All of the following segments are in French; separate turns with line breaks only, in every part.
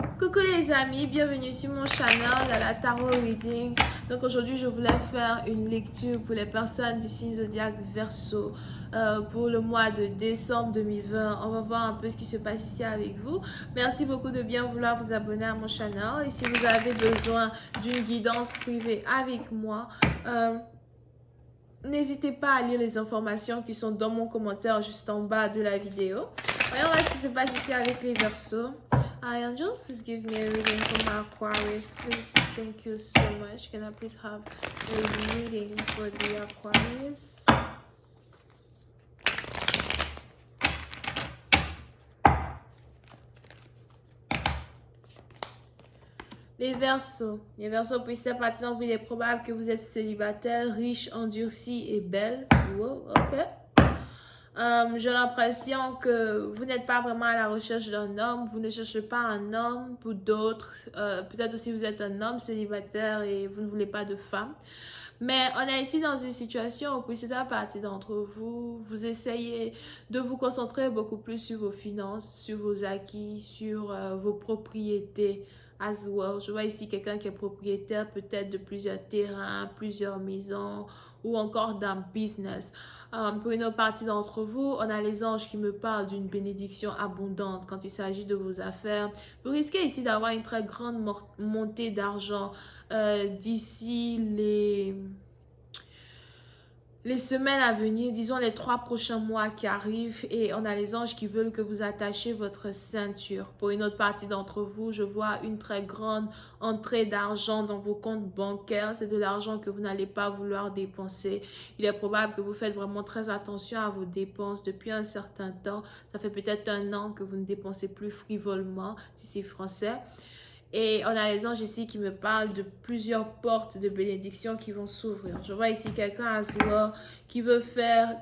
Coucou les amis, bienvenue sur mon channel à la Tarot Reading. Donc aujourd'hui je voulais faire une lecture pour les personnes du signe zodiaque Verseau pour le mois de décembre 2020. On va voir un peu ce qui se passe ici avec vous. Merci beaucoup de bien vouloir vous abonner à mon channel. Et si vous avez besoin d'une guidance privée avec moi, n'hésitez pas à lire les informations qui sont dans mon commentaire juste en bas de la vidéo. Voyons voir ce qui se passe ici avec les Verseaux. Angels, please give me a reading for my Aquarius. Please, thank you so much. Can I please have a reading for the Aquarius? Les Verseaux, pour cette partie, il est probable que vous êtes célibataire, riche, endurci et belle. Wow, ok. J'ai l'impression que vous n'êtes pas vraiment à la recherche d'un homme, vous ne cherchez pas un homme. Pour d'autres, peut-être aussi vous êtes un homme célibataire et vous ne voulez pas de femme. Mais on est ici dans une situation où pour certaines partie d'entre vous, vous essayez de vous concentrer beaucoup plus sur vos finances, sur vos acquis, sur vos propriétés as well. Je vois ici quelqu'un qui est propriétaire peut-être de plusieurs terrains, plusieurs maisons ou encore d'un business. Pour une autre partie d'entre vous, on a les anges qui me parlent d'une bénédiction abondante quand il s'agit de vos affaires. Vous risquez ici d'avoir une très grande montée d'argent d'ici les semaines à venir, disons les 3 prochains mois qui arrivent, et on a les anges qui veulent que vous attachiez votre ceinture. Pour une autre partie d'entre vous, je vois une très grande entrée d'argent dans vos comptes bancaires. C'est de l'argent que vous n'allez pas vouloir dépenser. Il est probable que vous faites vraiment très attention à vos dépenses depuis un certain temps. Ça fait peut-être 1 an que vous ne dépensez plus frivolement, si c'est français. Et on a les anges ici qui me parlent de plusieurs portes de bénédiction qui vont s'ouvrir. Je vois ici quelqu'un à soi qui veut faire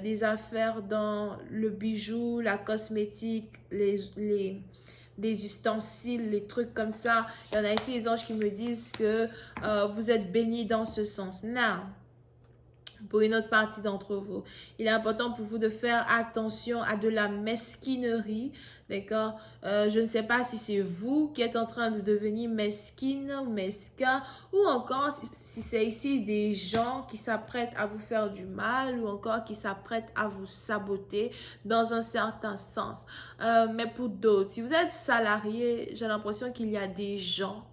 des affaires dans le bijou, la cosmétique, les ustensiles, les trucs comme ça. Il y en a ici les anges qui me disent que vous êtes bénis dans ce sens. Now, pour une autre partie d'entre vous, il est important pour vous de faire attention à de la mesquinerie, d'accord? Je ne sais pas si c'est vous qui êtes en train de devenir mesquine ou mesquin, ou encore si c'est ici des gens qui s'apprêtent à vous faire du mal, ou encore qui s'apprêtent à vous saboter dans un certain sens. Mais pour d'autres, si vous êtes salarié, j'ai l'impression qu'il y a des gens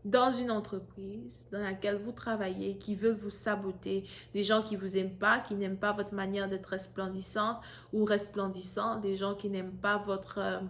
dans une entreprise dans laquelle vous travaillez, qui veulent vous saboter, des gens qui vous aiment pas, qui n'aiment pas votre manière d'être resplendissante ou resplendissant, des gens qui n'aiment pas votre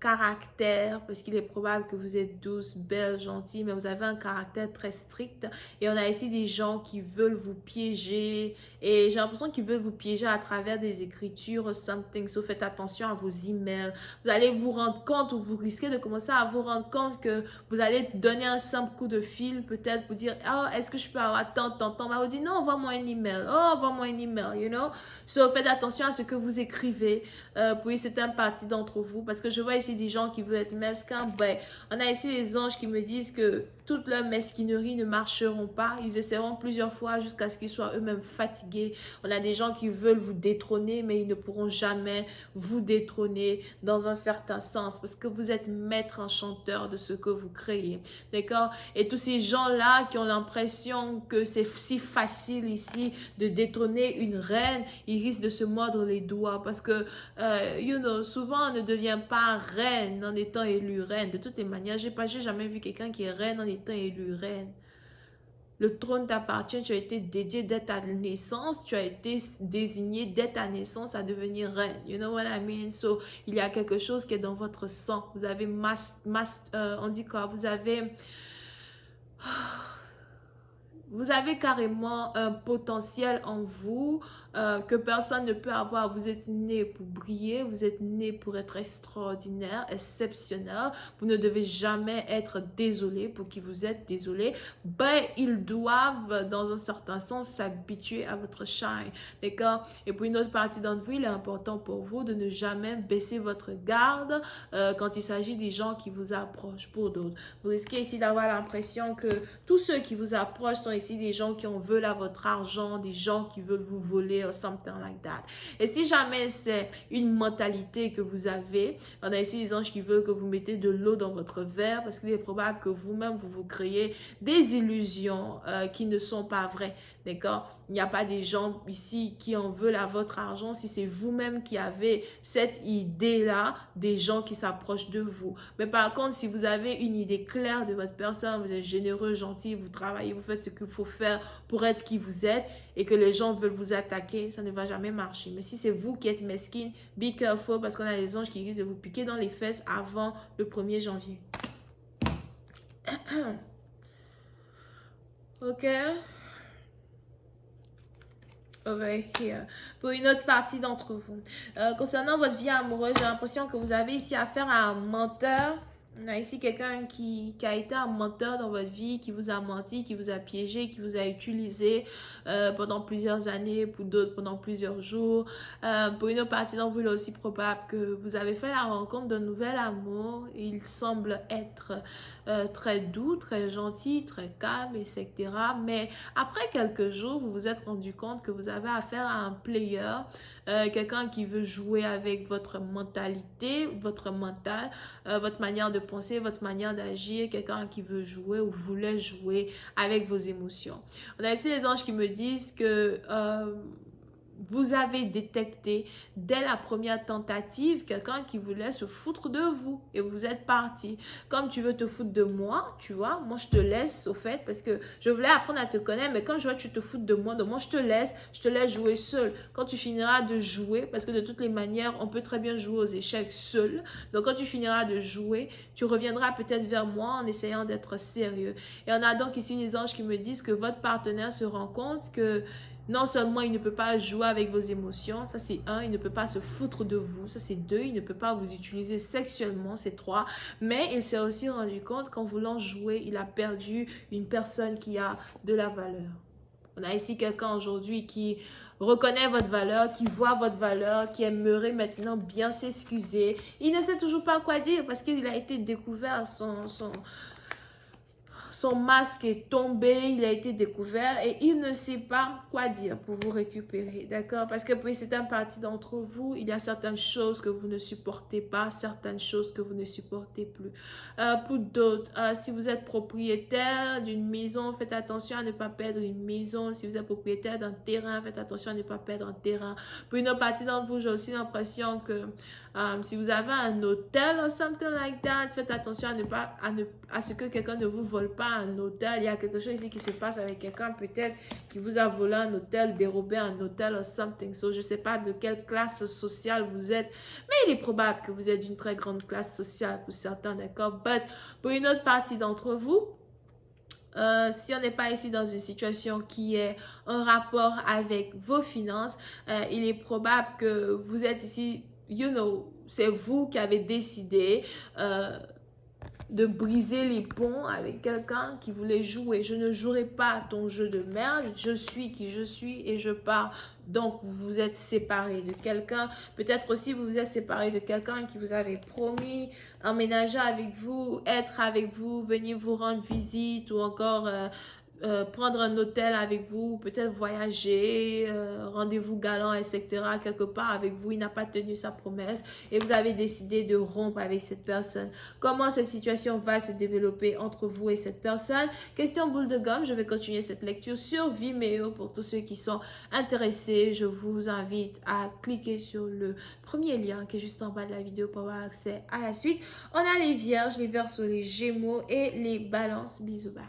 caractère, parce qu'il est probable que vous êtes douce, belle, gentille, mais vous avez un caractère très strict. Et on a ici des gens qui veulent vous piéger, et j'ai l'impression qu'ils veulent vous piéger à travers des écritures, something. So faites attention à vos emails. Vous allez vous rendre compte, ou vous risquez de commencer à vous rendre compte que vous allez donner un simple coup de fil, peut-être pour dire, oh, est-ce que je peux avoir tant. On va vous dire, non, envoie-moi un email. Oh, envoie-moi un email, you know. So faites attention à ce que vous écrivez pour certaines parties d'entre vous, parce que je vois ici des gens qui veulent être mesquins. Ben, on a ici les anges qui me disent que toute leur mesquinerie ne marcheront pas. Ils essaieront plusieurs fois jusqu'à ce qu'ils soient eux-mêmes fatigués. On a des gens qui veulent vous détrôner, mais ils ne pourront jamais vous détrôner dans un certain sens, parce que vous êtes maître enchanteur de ce que vous créez. D'accord? Et tous ces gens-là qui ont l'impression que c'est si facile ici de détrôner une reine, ils risquent de se mordre les doigts, parce que souvent on ne devient pas reine en étant élu reine. De toutes les manières, j'ai jamais vu quelqu'un qui est reine en étant élu reine. Le trône t'appartient, tu as été dédié dès ta naissance, tu as été désigné dès ta naissance à devenir reine. You know what I mean? So, il y a quelque chose qui est dans votre sang. Vous avez on dit quoi? Vous avez carrément un potentiel en vous que personne ne peut avoir. Vous êtes né pour briller, vous êtes né pour être extraordinaire, exceptionnel. Vous ne devez jamais être désolé pour qui vous êtes désolé. Ben, ils doivent, dans un certain sens, s'habituer à votre shine. D'accord? Et pour une autre partie d'entre vous, il est important pour vous de ne jamais baisser votre garde quand il s'agit des gens qui vous approchent. Pour d'autres, vous risquez ici d'avoir l'impression que tous ceux qui vous approchent sont ici des gens qui en veulent à votre argent, des gens qui veulent vous voler or something like that. Et si jamais c'est une mentalité que vous avez, on a ici des anges qui veulent que vous mettez de l'eau dans votre verre parce qu'il est probable que vous-même, vous vous créez des illusions qui ne sont pas vraies. D'accord? Il n'y a pas des gens ici qui en veulent à votre argent si c'est vous-même qui avez cette idée-là des gens qui s'approchent de vous. Mais par contre, si vous avez une idée claire de votre personne, vous êtes généreux, gentil, vous travaillez, vous faites ce qu'il faut faire pour être qui vous êtes et que les gens veulent vous attaquer, ça ne va jamais marcher. Mais si c'est vous qui êtes mesquine, be careful parce qu'on a des anges qui risquent de vous piquer dans les fesses avant le 1er janvier. Ok? Over here. Pour une autre partie d'entre vous. Concernant votre vie amoureuse, j'ai l'impression que vous avez ici affaire à un menteur. On a ici quelqu'un qui a été un menteur dans votre vie, qui vous a menti, qui vous a piégé, qui vous a utilisé pendant plusieurs années, pour d'autres pendant plusieurs jours. Pour une autre partie d'entre vous, il est aussi probable que vous avez fait la rencontre d'un nouvel amour. Il semble être très doux, très gentil, très calme, etc. Mais après quelques jours, vous vous êtes rendu compte que vous avez affaire à un player, quelqu'un qui veut jouer avec votre mentalité, votre mental, votre manière de penser, votre manière d'agir, quelqu'un qui veut jouer ou voulait jouer avec vos émotions. On a ici les anges qui me disent que vous avez détecté dès la première tentative quelqu'un qui voulait se foutre de vous et vous êtes parti. Comme tu veux te foutre de moi, tu vois, moi je te laisse au fait parce que je voulais apprendre à te connaître, mais quand je vois que tu te fous de moi, donc moi je te laisse jouer seul. Quand tu finiras de jouer, parce que de toutes les manières, on peut très bien jouer aux échecs seul. Donc quand tu finiras de jouer, tu reviendras peut-être vers moi en essayant d'être sérieux. Et on a donc ici les anges qui me disent que votre partenaire se rend compte que non seulement il ne peut pas jouer avec vos émotions, ça c'est 1, il ne peut pas se foutre de vous, ça c'est 2, il ne peut pas vous utiliser sexuellement, c'est 3, mais il s'est aussi rendu compte qu'en voulant jouer, il a perdu une personne qui a de la valeur. On a ici quelqu'un aujourd'hui qui reconnaît votre valeur, qui voit votre valeur, qui aimerait maintenant bien s'excuser. Il ne sait toujours pas quoi dire parce qu'il a été découvert, son masque est tombé, il a été découvert et il ne sait pas quoi dire pour vous récupérer, d'accord? Parce que pour certaines parties d'entre vous, il y a certaines choses que vous ne supportez pas, certaines choses que vous ne supportez plus. Pour d'autres, si vous êtes propriétaire d'une maison, faites attention à ne pas perdre une maison. Si vous êtes propriétaire d'un terrain, faites attention à ne pas perdre un terrain. Pour une autre partie d'entre vous, j'ai aussi l'impression que si vous avez un hôtel or something like that, faites attention à ce que quelqu'un ne vous vole pas un hôtel. Il y a quelque chose ici qui se passe avec quelqu'un peut-être qui vous a volé un hôtel, dérobé un hôtel or something. So, je ne sais pas de quelle classe sociale vous êtes, mais il est probable que vous êtes d'une très grande classe sociale pour certains, d'accord? But pour une autre partie d'entre vous, si on n'est pas ici dans une situation qui est en rapport avec vos finances, il est probable que vous êtes ici, c'est vous qui avez décidé de briser les ponts avec quelqu'un qui voulait jouer. Je ne jouerai pas ton jeu de merde, je suis qui je suis et je pars. Donc, vous vous êtes séparé de quelqu'un. Peut-être aussi, vous vous êtes séparé de quelqu'un qui vous avait promis emménager avec vous, être avec vous, venir vous rendre visite ou encore prendre un hôtel avec vous, peut-être voyager, rendez-vous galant, etc. quelque part avec vous. Il n'a pas tenu sa promesse et vous avez décidé de rompre avec cette personne. Comment cette situation va se développer entre vous et cette personne? Question boule de gomme, je vais continuer cette lecture sur Vimeo pour tous ceux qui sont intéressés. Je vous invite à cliquer sur le premier lien qui est juste en bas de la vidéo pour avoir accès à la suite. On a les vierges, les verseaux, les gémeaux et les balances. Bisous, bye.